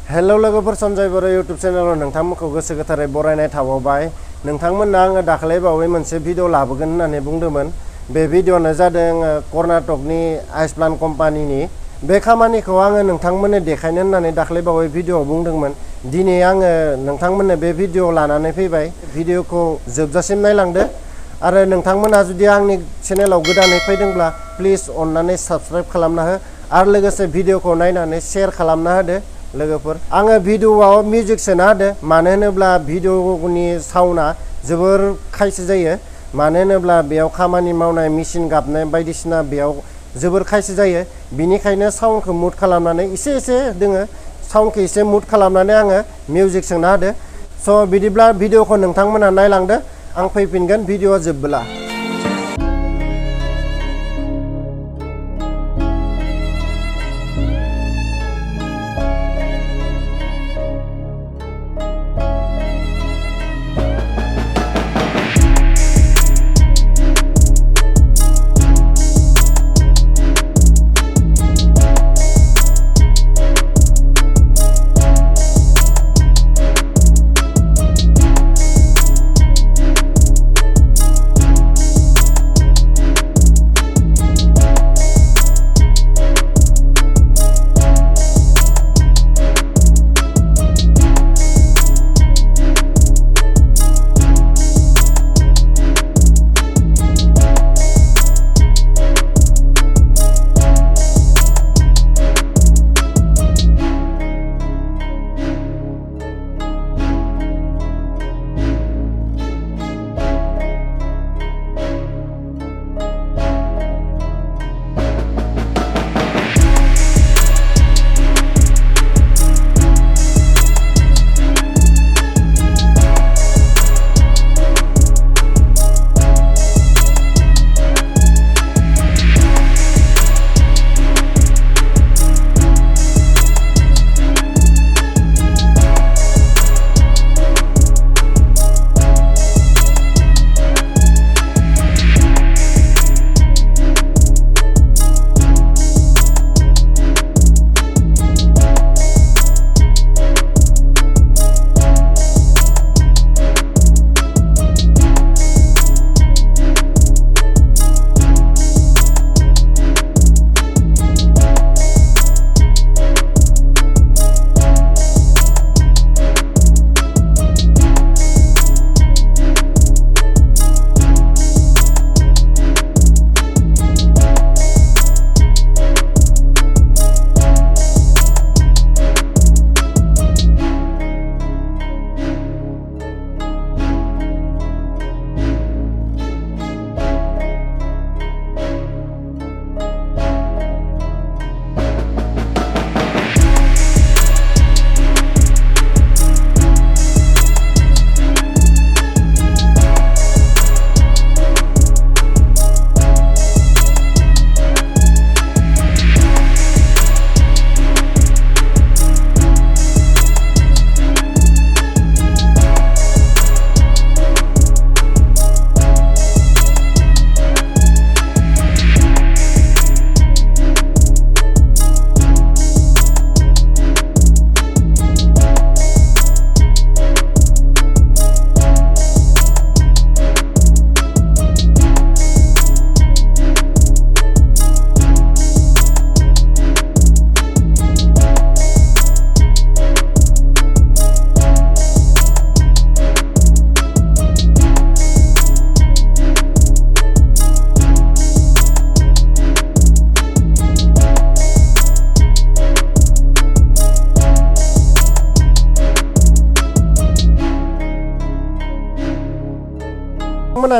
Hello लोगोफोर संजय बर' YouTube चेनेलाव नोंथांमोनखौ गोसो गोथारै बरायनाय थाबावबाय। नोंथांमोननो आङो दाखालि बावै मोनसे भिडिअ लाबोगोन होननानै बुंदोंमोन। बे भिडिअ'आनो जादों कर्नाटकनि आइसप्लान कम्पानिनि। बे खामानिखौ आङो नोंथांमोननो देखायनो होननानै दाखालि बावै भिडिअ'आव बुंदोंमोन। दिनै आङो नोंथांमोननो बे भिडिअ' लानानै फैबाय। भिडिअ'खौ जोबजासिम नायलांदो आरो नोंथांमोनहा जुदि आंनि चेनेलाव गोदानै फैदोंब्ला प्लिज अननानै साबस्क्राइब खालामना हो आरो लोगोसे भिडिअ'खौ नायनानै शेयार खालामना होदो। लोगोफोर आङो भिडिअ'आव मिउजिक सोना होदो, मानो होनोब्ला भिडिअ'नि साउन्डआ जोबोर खायसो जायो। मानो होनोब्ला बेयाव खामानि मावनाय मेचिन गाबनाय बायदिसिना बेयाव जोबोर खायसो जायो। बिनिखायनो साउन्डखौ मुट खालामनानै एसे दोङो, साउन्डखौ एसे मुट खालामनानै आङो मिउजिक सोना होदो। स' बिदिब्ला भिडिअ'खौ नोंथांमोना नायलांदो, आं फैफिनगोन भिडिअ'आ जोबबोला।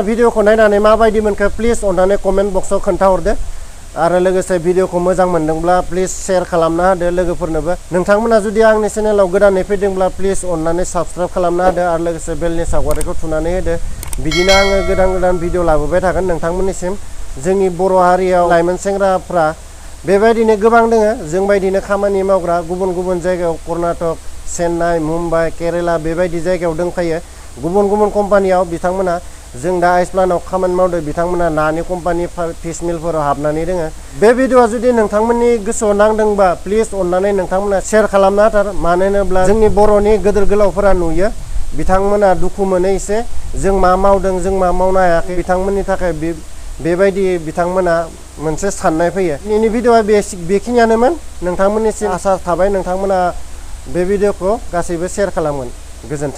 भिडिअ'खौ नायनानै माबायदि मोनखो प्लिज अननानै कमेन्ट बक्सआव खोन्थाहरदो आरो लोगोसे भिडिअ'खौ मोजां मोनदोंब्ला प्लिज शेयार खालामना होदो लोगोफोरनोबो। नोंथांमोना जुदि आंनि चेनेलाव गोदानै फैदोंब्ला प्लिज अननानै साबस्क्राइब खालामना होदो आरो लोगोसे बेलनि सावगारिखौ थुनानै होदो। बिदिनो आङो गोदान भिडिअ लाबोबाय थागोन नोंथांमोननिसिम। जोंनि बर' हारियाव लाइमोन सेंग्राफ्रा बेबायदिनो गोबां दोङो, जोंबायदिनो खामानि मावग्रा गुबुन जायगायाव कर्नाटक, चेन्नाइ, मुम्बाइ, केरेला बेबायदि जायगायाव दंखायो। गुबुन कम्पानियाव बिथांमोना जों दा आइस प्लान्टआव खामानि मावदों बिथांमोना नानि कम्पानि फिस मिलफोराव हाबनानै दोङो बे भिडिअआ जुदि नोंथांमोननि गोसोआव नांदोंबा प्लिज अननानै नोंथांमोना शेयार खालामना होथार मानो होनोब्ला जोंनि बर'नि गोदोर गोलावफोरा नुयो बिथांमोना दुखु मोनो एसे जों मा मावदों जों मा मावनो हायाखै बिथांमोननि थाखाय बेबायदि बिथांमोना मोनसे साननाय फैयो दिनैनि भिडिअआ बेखिनियानोमोन नोंथांमोननिसिम आसा थाबाय नोंथांमोना बे भिडिअखौ गासैबो शेयार खालामगोन गोजोन्थों।